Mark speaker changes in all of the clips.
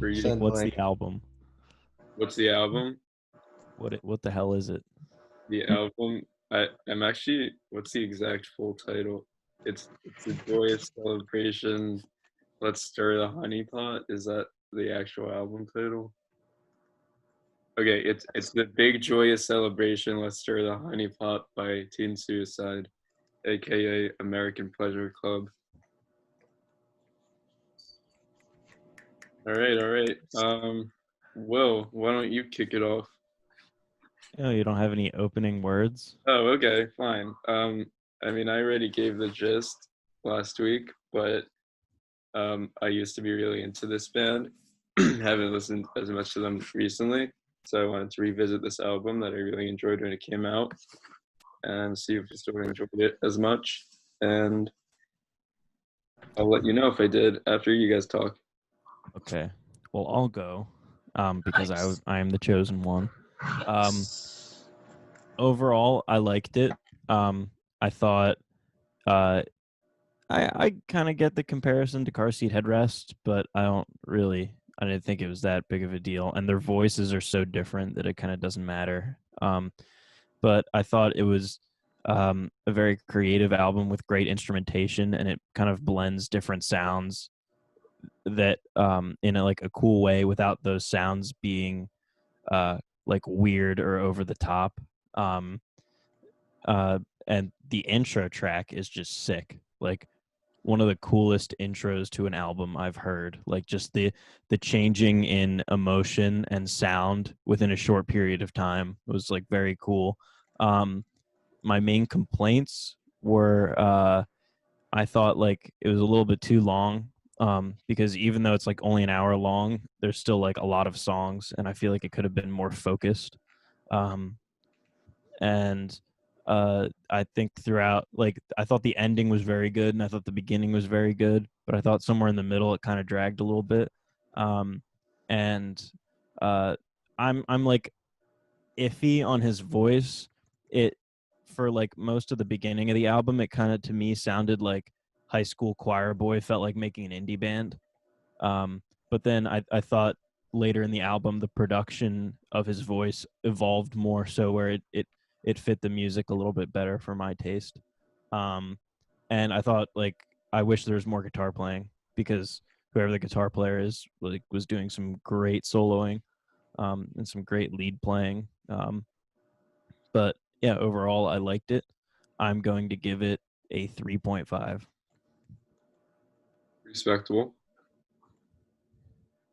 Speaker 1: for you.
Speaker 2: Send
Speaker 3: What's
Speaker 2: link.
Speaker 3: the album?
Speaker 1: What's the album?
Speaker 3: What the hell is it?
Speaker 1: The album. I'm actually. What's the exact full title? It's a joyous celebration. Let's stir the honeypot. Is that the actual album title? Okay, it's the Big Joyous Celebration. Let's stir the honeypot by Teen Suicide, aka American Pleasure Club. All right. Will, why don't you kick it off?
Speaker 3: Oh, you don't have any opening words?
Speaker 1: Oh, okay, fine. I mean, I already gave the gist last week, but I used to be really into this band. Haven't listened as much to them recently, so I wanted to revisit this album that I really enjoyed when it came out and see if I still enjoyed it as much. And I'll let you know if I did after you guys talk.
Speaker 3: Okay. Well, I'll go because I am the chosen one. Overall, I liked it. I thought I kind of get the comparison to Car Seat Headrest, but I didn't think it was that big of a deal. And their voices are so different that it kind of doesn't matter. But I thought it was a very creative album with great instrumentation, and it kind of blends different sounds that in a cool way without those sounds being like weird or over the top. And the intro track is just sick. Like one of the coolest intros to an album I've heard. Like just the changing in emotion and sound within a short period of time was like very cool. My main complaints were I thought like it was a little bit too long, because even though it's like only an hour long, there's still like a lot of songs, and I feel like it could have been more focused. And I think throughout, like I thought the ending was very good, and I thought the beginning was very good, but I thought somewhere in the middle it kind of dragged a little bit. And I'm like iffy on his voice. It For like most of the beginning of the album, it kind of to me sounded like high school choir boy felt like making an indie band. But then I thought later in the album the production of his voice evolved more so where it fit the music a little bit better for my taste. And I thought like I wish there was more guitar playing, because whoever the guitar player is like was doing some great soloing, and some great lead playing. But yeah, overall I liked it. I'm going to give it a 3.5.
Speaker 1: Respectable.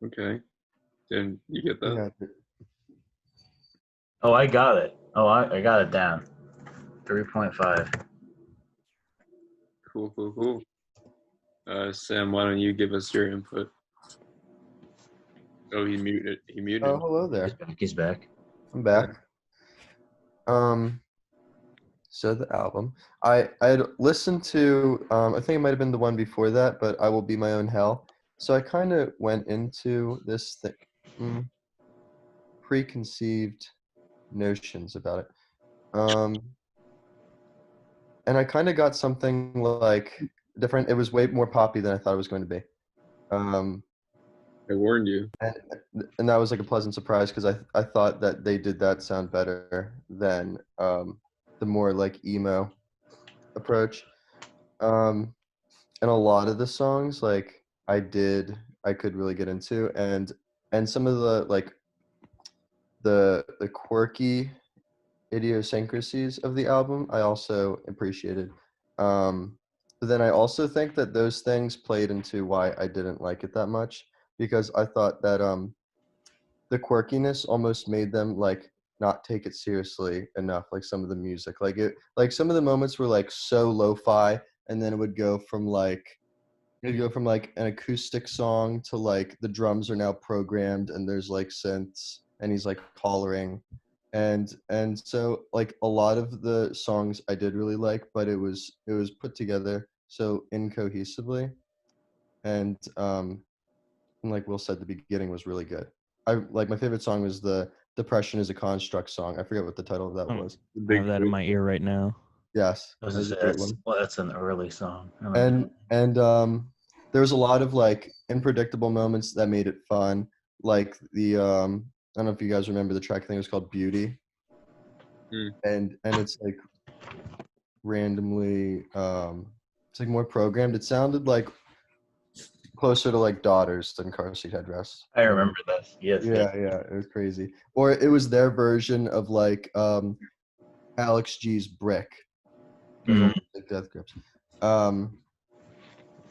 Speaker 1: Okay. Then you get that?
Speaker 2: Yeah.
Speaker 4: Oh, I got it. Oh, I got it down. 3.5.
Speaker 1: Cool. Sam, why don't you give us your input? Oh, he muted.
Speaker 2: Oh, hello there.
Speaker 4: He's back.
Speaker 2: I'm back. So the album, I had listened to, I think it might have been the one before that, but I Will Be My Own Hell. So I kind of went into this thing, preconceived notions about it. And I kind of got something like different. It was way more poppy than I thought it was going to be.
Speaker 1: I warned you.
Speaker 2: And that was like a pleasant surprise, because I thought that they did that sound better than the more like emo approach. And a lot of the songs like I could really get into, and some of the like the quirky idiosyncrasies of the album I also appreciated. But then I also think that those things played into why I didn't like it that much, because I thought that the quirkiness almost made them like not take it seriously enough, like some of the music. Like some of the moments were like so lo-fi, and then it'd go from like an acoustic song to like the drums are now programmed and there's like synths and he's like hollering. And so like a lot of the songs I did really like, but it was put together so incohesively. And like Will said, the beginning was really good. I like my favorite song was the Depression is a Construct song. I forget what the title of that was.
Speaker 3: I have that in my ear right now.
Speaker 2: Yes, that was a great one.
Speaker 4: Well, that's an early song.
Speaker 2: And there was a lot of like unpredictable moments that made it fun. like the I don't know if you guys remember the track. I think it was called Beauty,
Speaker 1: Hmm.
Speaker 2: and it's like randomly it's like more programmed. It sounded like closer to like Daughters than Car Seat Headrest.
Speaker 4: I remember this. Yes.
Speaker 2: Yeah, it was crazy. Or it was their version of like Alex G's Brick. Those old Death Grips.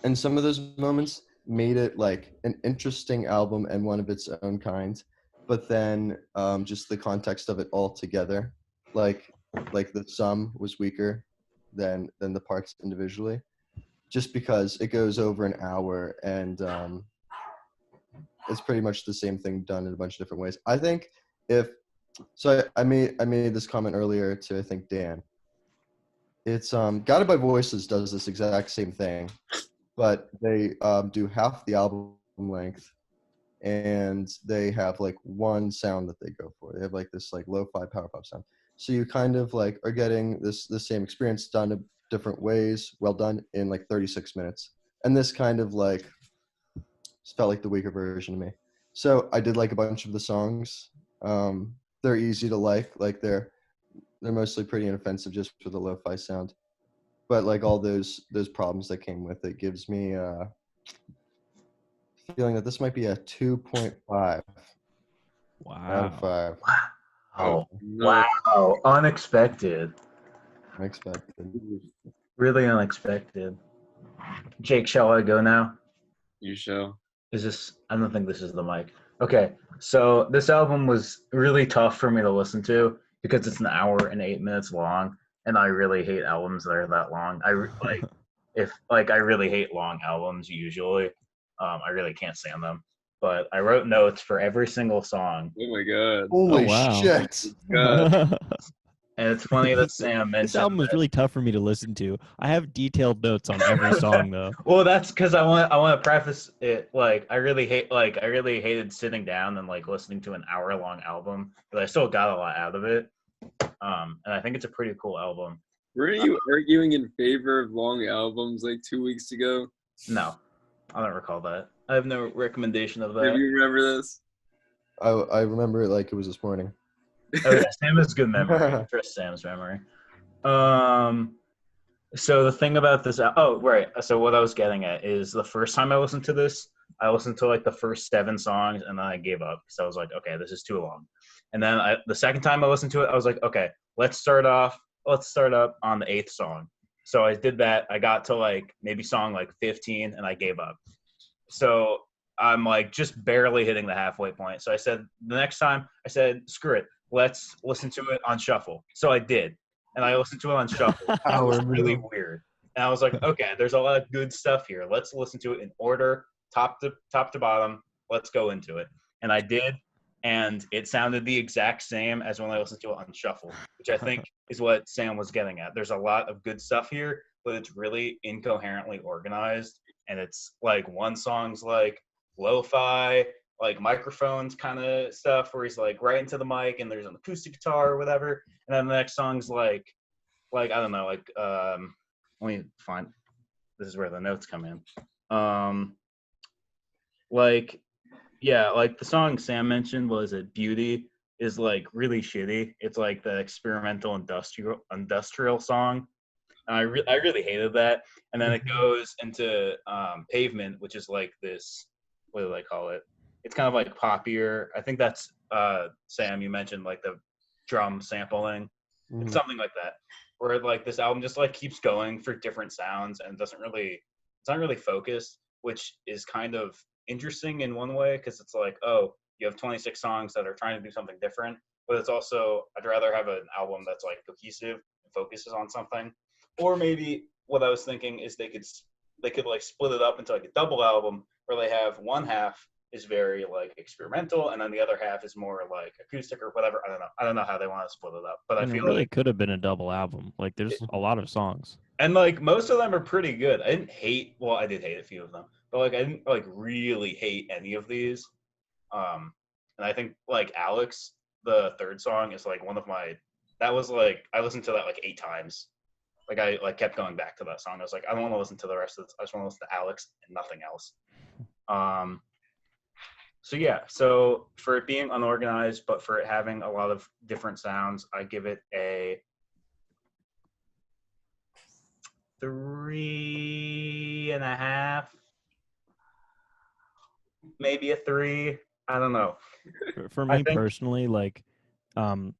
Speaker 2: And some of those moments made it like an interesting album and one of its own kind. But then just the context of it all together, like the sum was weaker than the parts individually, just because it goes over an hour and it's pretty much the same thing done in a bunch of different ways. I think if so, I made this comment earlier to I think Dan. It's Guided by Voices does this exact same thing, but they do half the album length, and they have like one sound that they go for. They have like this like lo-fi power pop sound. So you kind of like are getting the same experience done in different ways, well done in like 36 minutes. And this kind of like felt like the weaker version of me. So I did like a bunch of the songs. They're easy to like they're mostly pretty inoffensive just for the lo-fi sound. But like all those problems that came with it gives me feeling that this might be a 2.5 out of
Speaker 3: Wow.
Speaker 2: 5.
Speaker 4: Oh,
Speaker 1: No.
Speaker 4: wow. Unexpected.
Speaker 2: Unexpected.
Speaker 4: Really unexpected. Jake, shall I go now?
Speaker 1: You shall.
Speaker 4: Is this? I don't think this is the mic. Okay, so this album was really tough for me to listen to because it's an hour and 8 minutes long, and I really hate albums that are that long. I really hate long albums usually. I really can't stand them. But I wrote notes for every single song,
Speaker 1: Oh my god.
Speaker 2: Holy
Speaker 3: wow.
Speaker 2: shit!
Speaker 1: God.
Speaker 4: and it's funny that Sam mentioned
Speaker 3: This album was
Speaker 4: that.
Speaker 3: really tough for me to listen to. I have detailed notes on every song though.
Speaker 4: Well, that's because I want to preface it like I really hated sitting down and like listening to an hour-long album, but I still got a lot out of it. And I think it's a pretty cool album.
Speaker 1: Weren't you arguing in favor of long albums like 2 weeks ago?
Speaker 4: No, I don't recall that. I have no recommendation of
Speaker 1: Do
Speaker 4: that.
Speaker 1: you remember this?
Speaker 2: I remember it like it was this morning.
Speaker 4: Oh, yeah, Sam has good memory. Trust Sam's memory. So the thing about this, oh right. So what I was getting at is the first time I listened to this, I listened to like the first 7 songs and then I gave up because I was like, okay, this is too long. And then the second time I listened to it, I was like, okay, let's start up on the 8th song. So I did that. I got to like maybe song like 15 and I gave up. So I'm like just barely hitting the halfway point. So I said the next time, I said, screw it. Let's listen to it on shuffle. So I did. And I listened to it on shuffle. It was really weird. And I was like, okay, there's a lot of good stuff here. Let's listen to it in order, top to bottom. Let's go into it. And I did. And it sounded the exact same as when I listened to it on shuffle, which I think is what Sam was getting at. There's a lot of good stuff here, but it's really incoherently organized. And it's like one song's like lo-fi, like microphones kind of stuff where he's like right into the mic and there's an acoustic guitar or whatever. And then the next song's like I don't know, like let me find, this is where the notes come in. Like the song Sam mentioned was it Beauty is like really shitty. It's like the experimental industrial song. And I really hated that. And then it goes into Pavement, which is like this, what do they call it? It's kind of like poppier. I think that's Sam, you mentioned like the drum sampling. It's something like that. Where like this album just like keeps going for different sounds and it's not really focused, which is kind of interesting in one way because it's like, oh, you have 26 songs that are trying to do something different, but it's also, I'd rather have an album that's like cohesive and focuses on something. Or maybe what I was thinking is they could like split it up into like a double album where they have one half is very like experimental and then the other half is more like acoustic or whatever. I don't know how they want to split it up, but
Speaker 3: And
Speaker 4: I
Speaker 3: it
Speaker 4: feel
Speaker 3: really
Speaker 4: like,
Speaker 3: could have been a double album. Like there's a lot of songs.
Speaker 4: and like most of them are pretty good. I did hate a few of them, but like I didn't like really hate any of these. And I think like Alex, the third song is like one of my, that was like, I listened to that like 8 times. Like I like kept going back to that song. I was like, I don't want to listen to the rest of this. I just want to listen to Alex and nothing else. So for it being unorganized, but for it having a lot of different sounds, I give it a 3.5, maybe a 3. I don't know.
Speaker 3: For
Speaker 4: I
Speaker 3: me
Speaker 4: think-
Speaker 3: personally, like, and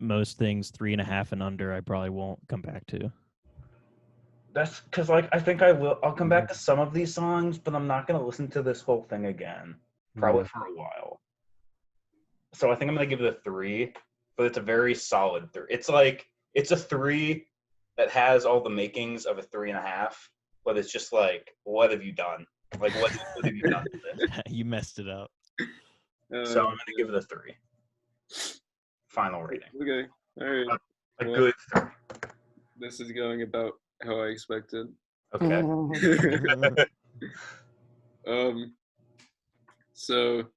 Speaker 3: most things 3.5 and under, I probably won't come back to.
Speaker 4: That's because, like, I think I'll come back to some of these songs, but I'm not gonna listen to this whole thing again, probably for a while. So I think I'm gonna give it a 3, but it's a very solid 3. It's a 3 that has all the makings of a 3.5, but it's just like, what have you done? Like, what have you done to this?
Speaker 3: You messed it up.
Speaker 4: So I'm gonna give it a 3. Final rating.
Speaker 1: Okay. All right.
Speaker 4: A
Speaker 1: Well,
Speaker 4: good 3.
Speaker 1: This is going about how I expected.
Speaker 4: Okay.
Speaker 1: So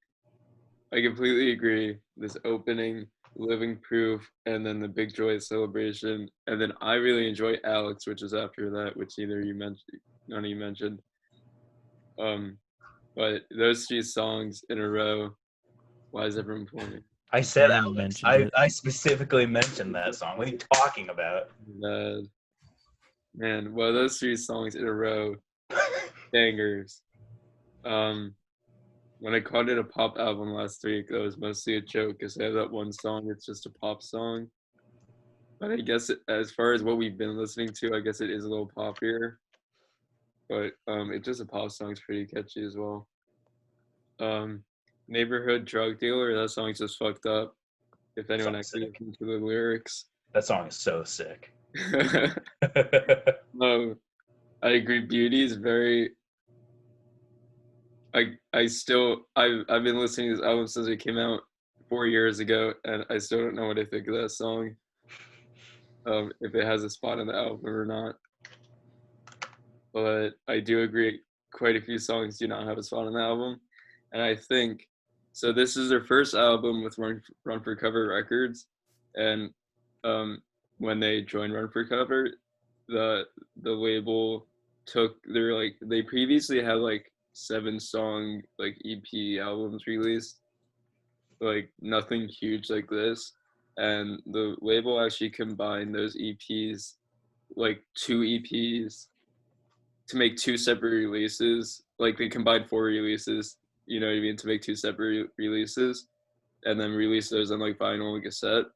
Speaker 1: I completely agree. This opening, Living Proof, and then the Big Joyous Celebration, and then I really enjoy Alex, which is after that, which none of you mentioned. But those 3 songs in a row. Why is everyone pointing?
Speaker 4: I said
Speaker 3: Someone
Speaker 4: Alex.
Speaker 3: mentioned it.
Speaker 4: I specifically mentioned that song. What are you talking about?
Speaker 1: Man, well, those 3 songs in a row, bangers. When I called it a pop album last week, that was mostly a joke because I have that one song. It's just a pop song. But I guess as far as what we've been listening to, I guess it is a little poppier. But it's just a pop song. It's pretty catchy as well. Neighborhood Drug Dealer, that song's just fucked up. If anyone
Speaker 4: Sounds
Speaker 1: actually
Speaker 4: sick.
Speaker 1: listens to the lyrics.
Speaker 4: That song is so sick.
Speaker 1: I agree. Beauty is very. I've been listening to this album since it came out 4 years ago, and I still don't know what I think of that song. If it has a spot on the album or not. But I do agree, quite a few songs do not have a spot on the album, and I think so. This is their first album with Run for Cover Records, and when they joined Run for Cover, the label they previously had like 7-song like EP albums released, like nothing huge like this, and the label actually combined those EPs, like 2 EPs, to make 2 separate releases. Like they combined 4 releases, you know what I mean, to make 2 separate releases, and then release those on like vinyl and cassette.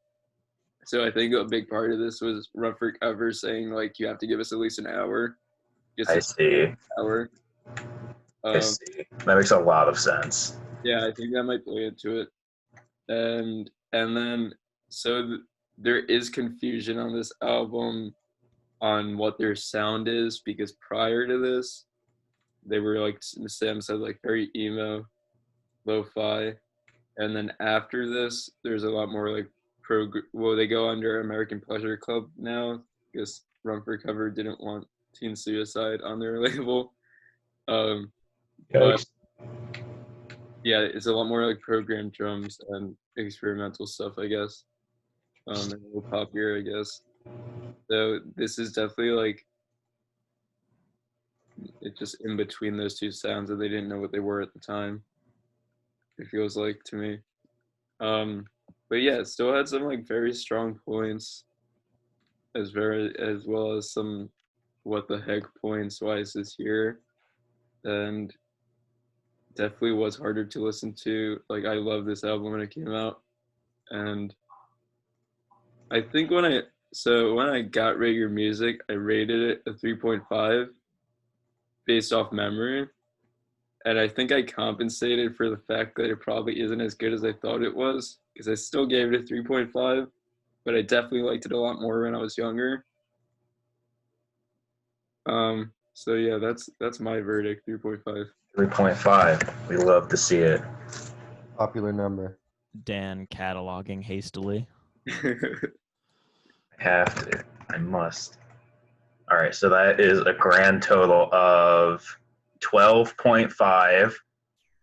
Speaker 1: So I think a big part of this was Run for Cover saying like you have to give us at least an hour.
Speaker 4: I see.
Speaker 1: Hour.
Speaker 4: I see. That makes a lot of sense.
Speaker 1: Yeah, I think that might play into it. And then there is confusion on this album on what their sound is, because prior to this they were, like Sam said, like very emo, lo-fi, and then after this there's a lot more like they go under American Pleasure Club now because Run for Cover didn't want Teen Suicide on their label. But yeah, it's a lot more like programmed drums and experimental stuff, I guess. And a little poppier, I guess. So this is definitely like it's just in between those 2 sounds that they didn't know what they were at the time. It feels like to me. But yeah, it still had some like very strong points, as well as some what the heck points. Why is this here? And definitely was harder to listen to. Like I love this album when it came out, and I think when I got Rate Your Music, I rated it a 3.5 based off memory, and I think I compensated for the fact that it probably isn't as good as I thought it was, because I still gave it a 3.5, but I definitely liked it a lot more when I was younger. So yeah, that's my verdict, 3.5.
Speaker 4: 3.5. We love to see it.
Speaker 2: Popular number.
Speaker 3: Dan cataloging hastily.
Speaker 4: I have to. I must. All right, so that is a grand total of 12.5.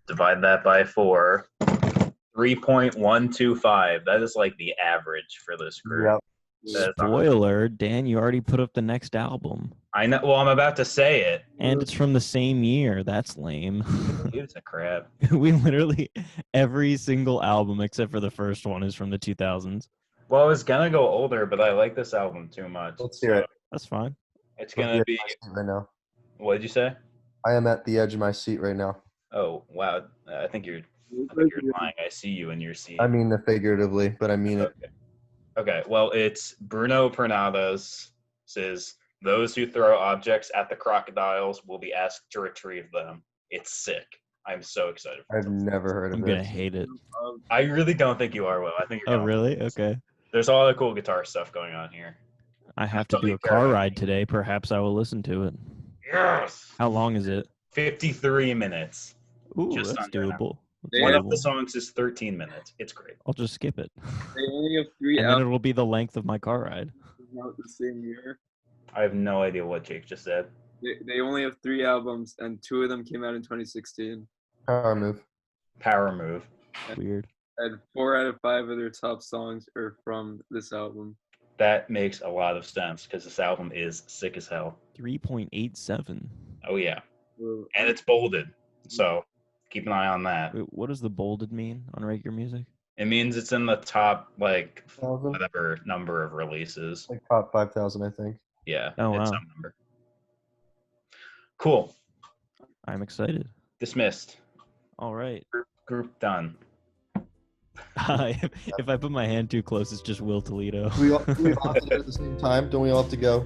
Speaker 4: Divide that by 4. 3.125. That is like the average for this group.
Speaker 2: Yep.
Speaker 3: Spoiler, Dan, you already put up the next album.
Speaker 4: I know. Well, I'm about to say it.
Speaker 3: And it's from the same year. That's lame.
Speaker 4: It's a crap.
Speaker 3: We literally, every single album except for the first one is from the 2000s.
Speaker 4: Well, I was gonna go older, but I like this album too much.
Speaker 2: Let's hear it.
Speaker 3: That's fine.
Speaker 4: It's gonna be.
Speaker 2: Right now.
Speaker 4: What did you say?
Speaker 2: I am at the edge of my seat right now.
Speaker 4: Oh wow! I think you're lying. I see you in your seat.
Speaker 2: I mean figuratively, but I mean it.
Speaker 4: Okay. Well, it's Bruno Pernadas says those who throw objects at the crocodiles will be asked to retrieve them. It's sick. I'm so excited.
Speaker 2: I've never heard of
Speaker 3: I'm
Speaker 2: this.
Speaker 3: gonna hate it.
Speaker 4: I really don't think you are, Will. I think you're.
Speaker 3: Oh, really? Okay.
Speaker 4: There's a lot of cool guitar stuff going on here.
Speaker 3: I have to do a car ride today. Perhaps I will listen to it.
Speaker 4: Yes.
Speaker 3: How long is it?
Speaker 4: 53 minutes.
Speaker 3: Ooh,
Speaker 4: Just
Speaker 3: that's
Speaker 4: under an
Speaker 3: doable.
Speaker 4: One of the songs is 13 minutes. It's great.
Speaker 3: I'll just skip it.
Speaker 1: They only have 3
Speaker 3: And then
Speaker 1: albums
Speaker 3: it'll be the length of my car ride.
Speaker 1: out the same year.
Speaker 4: I have no idea what Jake just said.
Speaker 1: They only have 3 albums, and 2 of them came out in 2016.
Speaker 2: Power move.
Speaker 4: Power move.
Speaker 3: Weird.
Speaker 1: And 4 out of 5 of their top songs are from this album.
Speaker 4: That makes a lot of sense because this album is sick as hell.
Speaker 3: 3.87.
Speaker 4: Oh yeah,
Speaker 1: So,
Speaker 4: and it's bolded, so keep an eye on that.
Speaker 3: Wait, what does the bolded mean on regular music?
Speaker 4: It means it's in the top like
Speaker 2: 1,000?
Speaker 4: whatever number of releases.
Speaker 2: Like top 5,000, I think.
Speaker 4: Yeah,
Speaker 3: Oh,
Speaker 4: it's
Speaker 3: wow.
Speaker 4: some number. Cool.
Speaker 3: I'm excited.
Speaker 4: Dismissed.
Speaker 3: All right.
Speaker 4: Group done.
Speaker 3: If I put my hand too close, it's just Will Toledo.
Speaker 2: Do we all have to do it at the same time? Don't we all have to go?